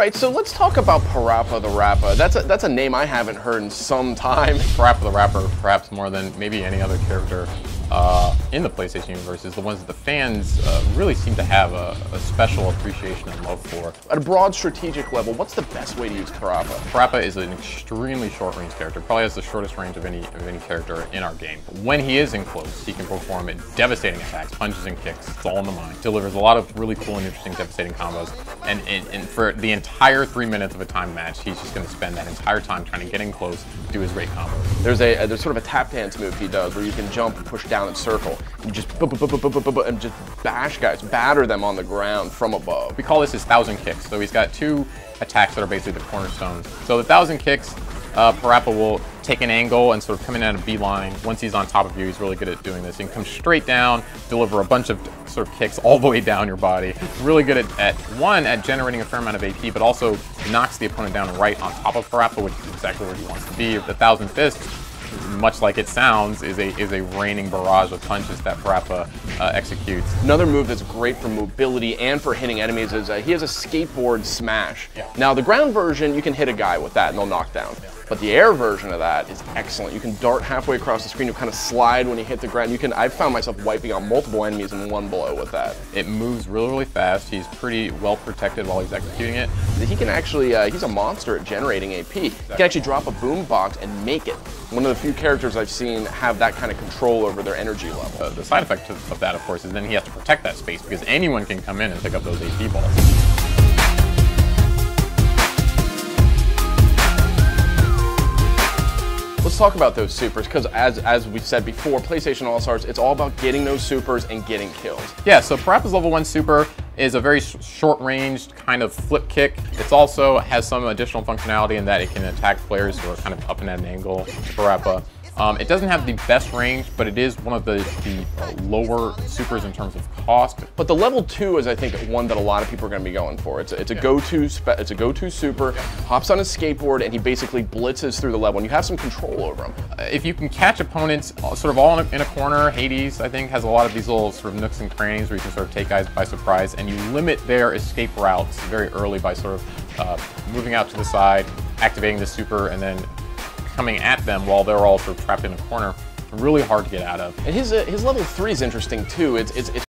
right, so let's talk about PaRappa the Rappa. That's a name I haven't heard in some time. PaRappa the Rapper, perhaps more than maybe any other character in the PlayStation universe, is the ones that the fans really seem to have a special appreciation and love for. At a broad strategic level, what's the best way to use PaRappa? PaRappa is an extremely short-range character, probably has the shortest range of any character in our game. When he is in close, he can perform devastating attacks, punches and kicks. It's all in the mind. Delivers a lot of really cool and interesting, devastating combos. And for the entire 3 minutes of a time match, he's just going to spend that entire time trying to get in close, do his great combos. There's sort of a tap dance move he does where you can jump and push down and circle and just and just bash guys, batter them on the ground from above. We call this his 1,000 kicks. So he's got two attacks that are basically the cornerstones. So the 1,000 kicks, PaRappa will take an angle and sort of come in at a beeline. Once he's on top of you, he's really good at doing this. He can come straight down, deliver a bunch of sort of kicks all the way down your body. Really good at generating a fair amount of AP, but also knocks the opponent down right on top of PaRappa, which is exactly where he wants to be. The 1,000 fists, much like it sounds, is a raining barrage of punches that PaRappa executes. Another move that's great for mobility and for hitting enemies is he has a skateboard smash. Yeah. Now the ground version, you can hit a guy with that and they'll knock down. Yeah. But the air version of that is excellent. You can dart halfway across the screen, you kind of slide when you hit the ground. I've found myself wiping out multiple enemies in one blow with that. It moves really, really fast. He's pretty well protected while he's executing it. He can actually, he's a monster at generating AP. He can actually drop a boom box and make it. One of the few characters I've seen have that kind of control over their energy level. The side effect of that, of course, is then he has to protect that space because anyone can come in and pick up those AP balls. Let's talk about those supers, because as we said before, PlayStation All-Stars, it's all about getting those supers and getting kills. Yeah, so PaRappa's level 1 super is a very short-ranged kind of flip kick. It also has some additional functionality in that it can attack players who are kind of up and at an angle. PaRappa. It doesn't have the best range, but it is one of the lower supers in terms of cost. But the level 2 is, I think, one that a lot of people are going to be going for. It's a go-to super. Hops on his skateboard and he basically blitzes through the level, and you have some control over him. If you can catch opponents sort of all in a corner, Hades, I think, has a lot of these little sort of nooks and crannies where you can sort of take guys by surprise, and you limit their escape routes very early by sort of moving out to the side, activating the super, and then coming at them while they're all sort of trapped in a corner. Really hard to get out of. And his level 3 is interesting too. It's